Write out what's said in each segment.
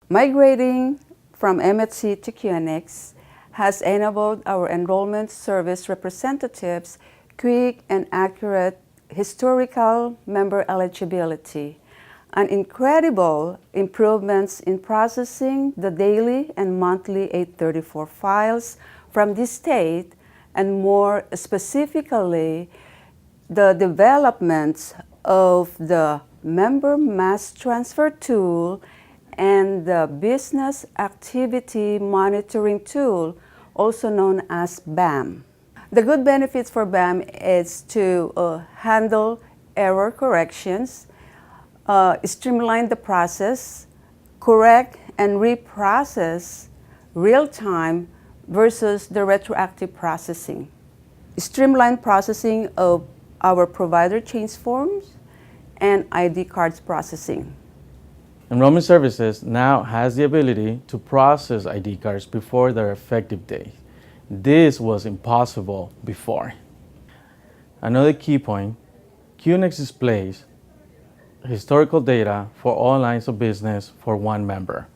Migrating from MHC to QNX has enabled our enrollment service representatives quick and accurate historical member eligibility, and incredible improvements in processing the daily and monthly 834 files from the state, and more specifically, the developments of the Member Mass Transfer Tool and the Business Activity Monitoring Tool, also known as BAM. The good benefits for BAM is to handle error corrections, streamline the process, correct and reprocess real-time versus the retroactive processing. Streamline processing of our provider change forms and ID cards processing. Enrollment Services now has the ability to process ID cards before their effective date. This was impossible before. Another key point, QNX displays historical data for all lines of business for one member.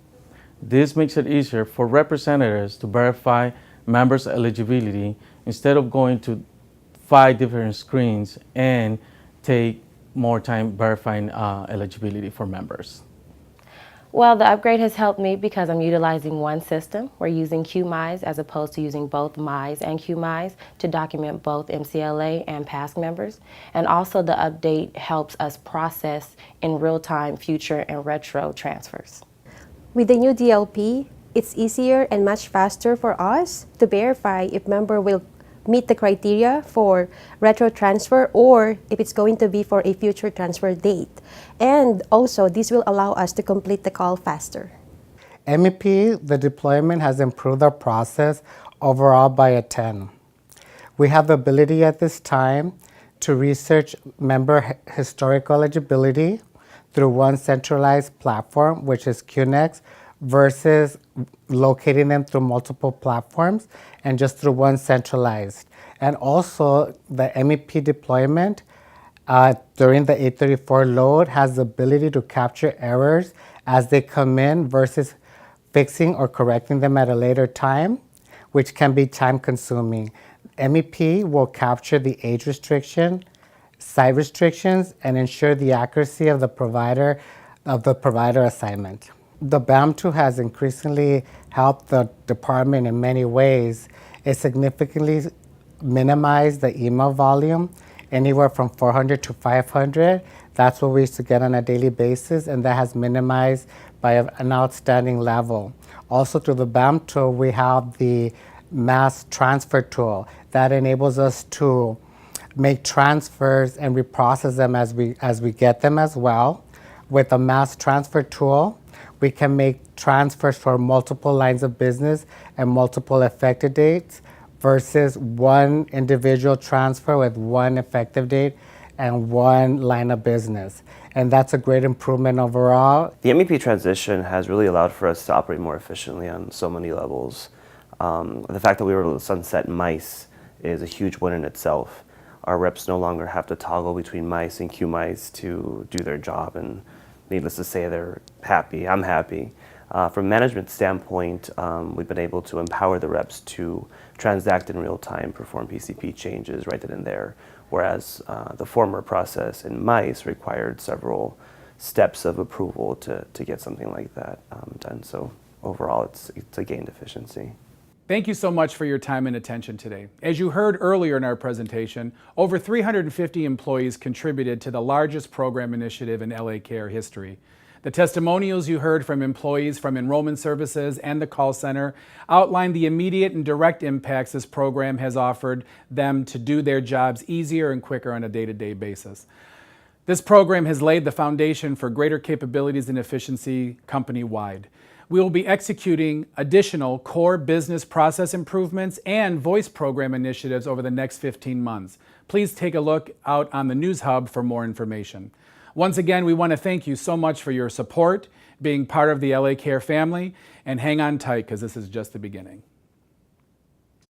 This makes it easier for representatives to verify members' eligibility instead of going to 5 different screens and take more time verifying eligibility for members. Well, the upgrade has helped me because I'm utilizing one system. We're using QMIS as opposed to using both MIS and QMIS to document both MCLA and past members. And also the update helps us process in real time future and retro transfers. With the new DLP, it's easier and much faster for us to verify if member will meet the criteria for retro transfer or if it's going to be for a future transfer date. And also, this will allow us to complete the call faster. MEP, the deployment has improved our process overall by a 10. We have the ability at this time to research member historical eligibility through one centralized platform, which is QNX, versus locating them through multiple platforms and just through one centralized. And also the MEP deployment during the 834 load has the ability to capture errors as they come in versus fixing or correcting them at a later time, which can be time consuming. MEP will capture the age restriction, site restrictions, and ensure the accuracy of the provider assignment. The BAM tool has increasingly helped the department in many ways. It significantly minimized the email volume, anywhere from 400 to 500. That's what we used to get on a daily basis, and that has minimized by an outstanding level. Also through the BAM tool, we have the Mass Transfer Tool that enables us to make transfers and reprocess them as we get them as well. With the Mass Transfer Tool, we can make transfers for multiple lines of business and multiple effective dates versus one individual transfer with one effective date and one line of business. And that's a great improvement overall. The MEP transition has really allowed for us to operate more efficiently on so many levels. The fact that we were able to sunset MICE is a huge win in itself. Our reps no longer have to toggle between MICE and QMICE to do their job, and needless to say, they're happy. I'm happy. From a management standpoint, we've been able to empower the reps to transact in real time, perform PCP changes right then and there, whereas the former process in MICE required several steps of approval to get something like that done. So overall, it's a gained efficiency. Thank you so much for your time and attention today. As you heard earlier in our presentation, over 350 employees contributed to the largest program initiative in LA Care history. The testimonials you heard from employees from Enrollment Services and the call center outlined the immediate and direct impacts this program has offered them to do their jobs easier and quicker on a day-to-day basis. This program has laid the foundation for greater capabilities and efficiency company-wide. We will be executing additional core business process improvements and voice program initiatives over the next 15 months. Please take a look out on the News Hub for more information. Once again, we want to thank you so much for your support, being part of the LA Care family, and hang on tight because this is just the beginning.